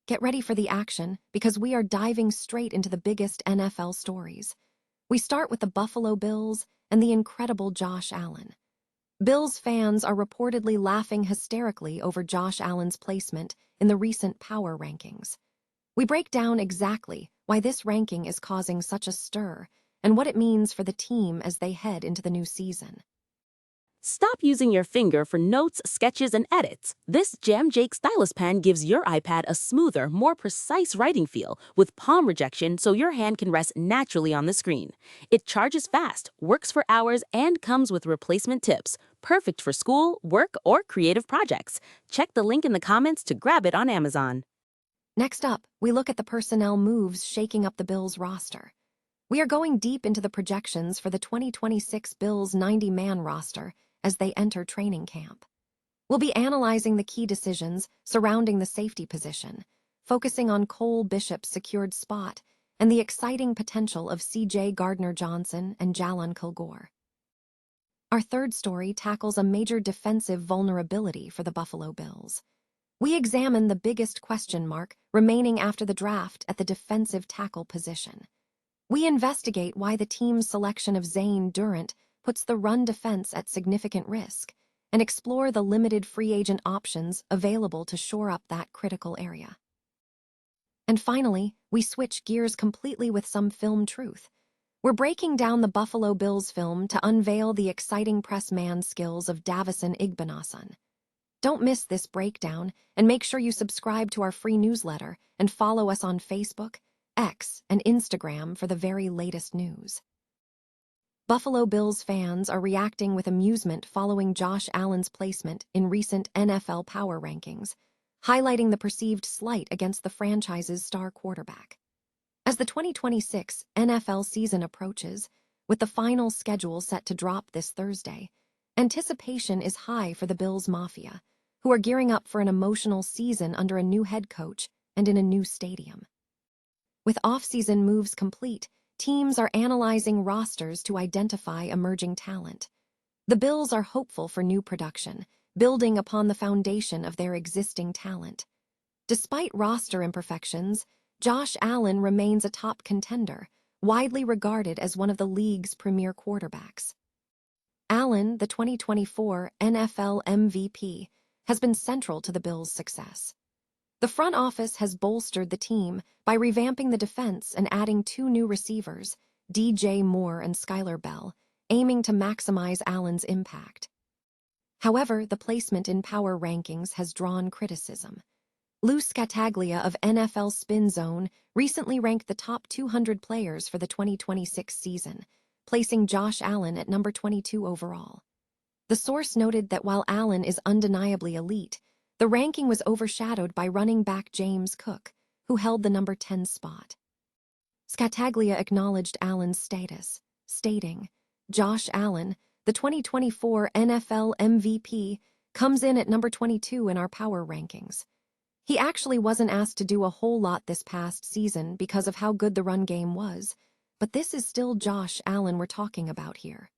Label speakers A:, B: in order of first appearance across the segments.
A: Get ready for the action because we are diving straight into the biggest NFL stories. We start with the Buffalo Bills and the incredible Josh Allen. Bills fans are reportedly laughing hysterically over Josh Allen's placement in the recent power rankings. We break down exactly why this ranking is causing such a stir and what it means for the team as they head into the new season.
B: Stop using your finger for notes, sketches, and edits. This Jam Jake stylus pen gives your iPad a smoother, more precise writing feel with palm rejection so your hand can rest naturally on the screen. It charges fast, works for hours, and comes with replacement tips. Perfect for school, work, or creative projects. Check the link in the comments to grab it on Amazon.
A: Next up, we look at the personnel moves shaking up the Bills roster. We are going deep into the projections for the 2026 Bills 90-man roster as they enter training camp. We'll be analyzing the key decisions surrounding the safety position, focusing on Cole Bishop's secured spot and the exciting potential of C.J. Gardner-Johnson and Jalen Kilgore. Our third story tackles a major defensive vulnerability for the Buffalo Bills. We examine the biggest question mark remaining after the draft at the defensive tackle position. We investigate why the team's selection of Zane Durant puts the run defense at significant risk and explore the limited free agent options available to shore up that critical area. And finally, we switch gears completely with some film truth. We're breaking down the Buffalo Bills film to unveil the exciting press man skills of Davison Igbinosun. Don't miss this breakdown, and make sure you subscribe to our free newsletter and follow us on Facebook, X, and Instagram for the very latest news. Buffalo Bills fans are reacting with amusement following Josh Allen's placement in recent NFL power rankings, highlighting the perceived slight against the franchise's star quarterback. As the 2026 NFL season approaches, with the final schedule set to drop this Thursday, anticipation is high for the Bills Mafia, who are gearing up for an emotional season under a new head coach and in a new stadium. With off-season moves complete, teams are analyzing rosters to identify emerging talent. The Bills are hopeful for new production, building upon the foundation of their existing talent. Despite roster imperfections, Josh Allen remains a top contender, widely regarded as one of the league's premier quarterbacks. Allen, the 2024 NFL MVP, has been central to the Bills' success. The front office has bolstered the team by revamping the defense and adding 2 new receivers, DJ Moore and Skylar Bell, aiming to maximize Allen's impact. However, the placement in power rankings has drawn criticism. Lou Scattaglia of NFL Spin Zone recently ranked the top 200 players for the 2026 season, placing Josh Allen at number 22 overall. The source noted that while Allen is undeniably elite, the ranking was overshadowed by running back James Cook, who held the number 10 spot. Scattaglia acknowledged Allen's status, stating, "Josh Allen, the 2024 NFL MVP, comes in at number 22 in our power rankings. He actually wasn't asked to do a whole lot this past season because of how good the run game was, but this is still Josh Allen we're talking about here."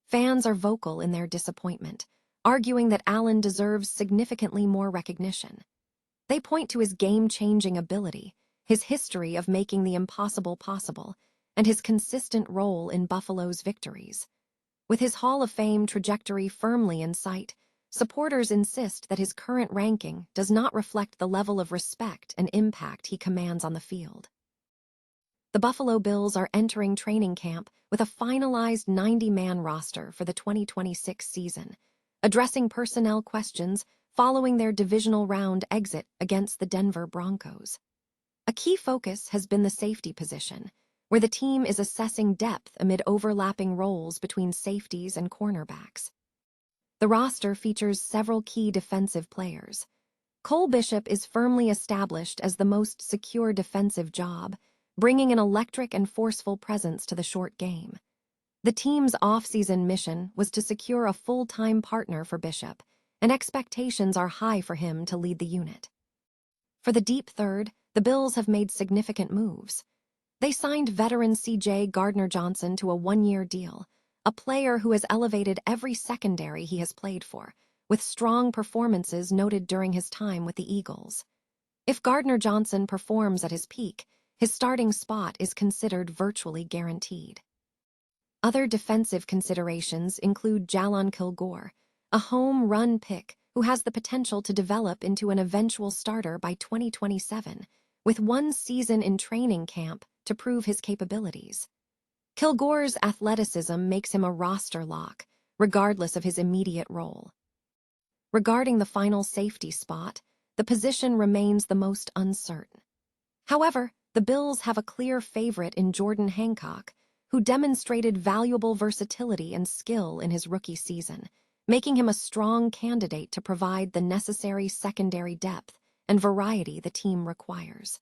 A: Fans are vocal in their disappointment, arguing that Allen deserves significantly more recognition. They point to his game-changing ability, his history of making the impossible possible, and his consistent role in Buffalo's victories. With his Hall of Fame trajectory firmly in sight, supporters insist that his current ranking does not reflect the level of respect and impact he commands on the field. The Buffalo Bills are entering training camp with a finalized 90-man roster for the 2026 season, addressing personnel questions following their divisional round exit against the Denver Broncos. A key focus has been the safety position, where the team is assessing depth amid overlapping roles between safeties and cornerbacks. The roster features several key defensive players. Cole Bishop is firmly established as the most secure defensive job, bringing an electric and forceful presence to the short game. The team's off-season mission was to secure a full-time partner for Bishop, and expectations are high for him to lead the unit. For the deep third, the Bills have made significant moves. They signed veteran C.J. Gardner-Johnson to a 1-year deal, a player who has elevated every secondary he has played for, with strong performances noted during his time with the Eagles. If Gardner-Johnson performs at his peak, his starting spot is considered virtually guaranteed. Other defensive considerations include Jalon Kilgore, a home run pick who has the potential to develop into an eventual starter by 2027, with 1 season in training camp to prove his capabilities. Kilgore's athleticism makes him a roster lock, regardless of his immediate role. Regarding the final safety spot, the position remains the most uncertain. However, the Bills have a clear favorite in Jordan Hancock, who demonstrated valuable versatility and skill in his rookie season, making him a strong candidate to provide the necessary secondary depth and variety the team requires.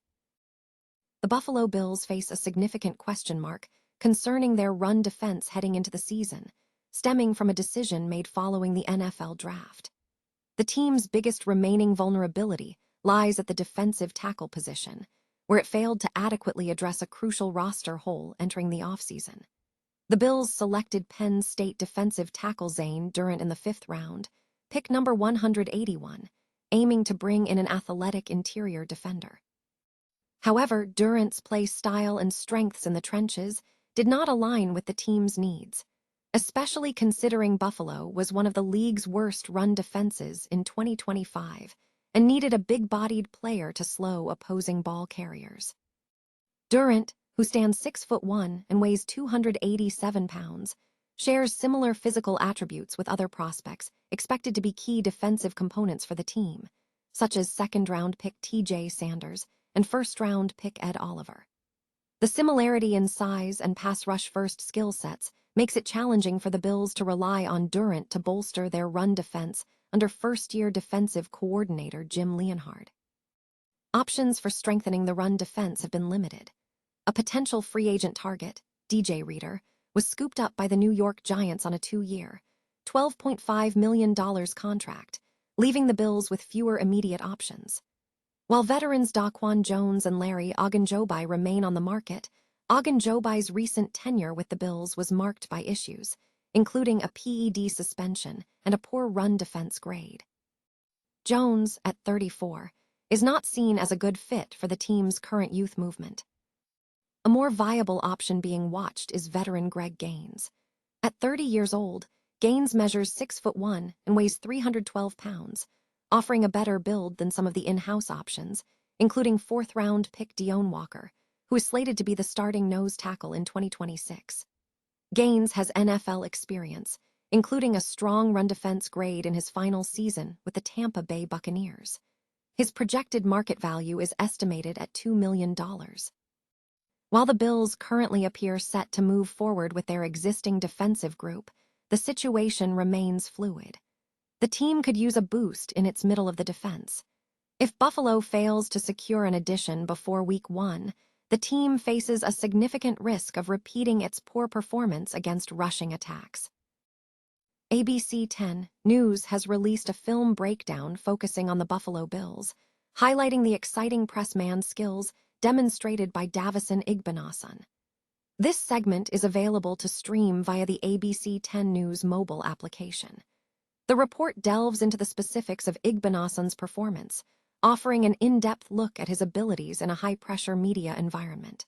A: The Buffalo Bills face a significant question mark concerning their run defense heading into the season, stemming from a decision made following the NFL draft. The team's biggest remaining vulnerability lies at the defensive tackle position, where it failed to adequately address a crucial roster hole entering the offseason. The Bills selected Penn State defensive tackle Zane Durant in the 5th round, pick number 181, aiming to bring in an athletic interior defender. However, Durant's play style and strengths in the trenches did not align with the team's needs, especially considering Buffalo was one of the league's worst run defenses in 2025 and needed a big-bodied player to slow opposing ball carriers. Durant, who stands 6'1" and weighs 287 pounds, shares similar physical attributes with other prospects expected to be key defensive components for the team, such as 2nd-round pick T.J. Sanders and 1st-round pick Ed Oliver. The similarity in size and pass-rush-first skill sets makes it challenging for the Bills to rely on Durant to bolster their run defense under first-year defensive coordinator Jim Leonhard. Options for strengthening the run defense have been limited. A potential free agent target, DJ Reader, was scooped up by the New York Giants on a 2-year, $12.5 million contract, leaving the Bills with fewer immediate options. While veterans Daquan Jones and Larry Ogunjobi remain on the market, Ogunjobi's recent tenure with the Bills was marked by issues, including a PED suspension and a poor run defense grade. Jones, at 34, is not seen as a good fit for the team's current youth movement. A more viable option being watched is veteran Greg Gaines. At 30 years old, Gaines measures 6'1" and weighs 312 pounds, offering a better build than some of the in-house options, including 4th-round pick Deone Walker, who is slated to be the starting nose tackle in 2026. Gaines has NFL experience, including a strong run defense grade in his final season with the Tampa Bay Buccaneers. His projected market value is estimated at $2 million. While the Bills currently appear set to move forward with their existing defensive group, the situation remains fluid. The team could use a boost in its middle of the defense. If Buffalo fails to secure an addition before Week 1, the team faces a significant risk of repeating its poor performance against rushing attacks. ABC 10 News has released a film breakdown focusing on the Buffalo Bills, highlighting the exciting press man skills demonstrated by Davison Igbinosun. This segment is available to stream via the ABC 10 News mobile application. The report delves into the specifics of Igbinosun's performance, offering an in-depth look at his abilities in a high-pressure media environment.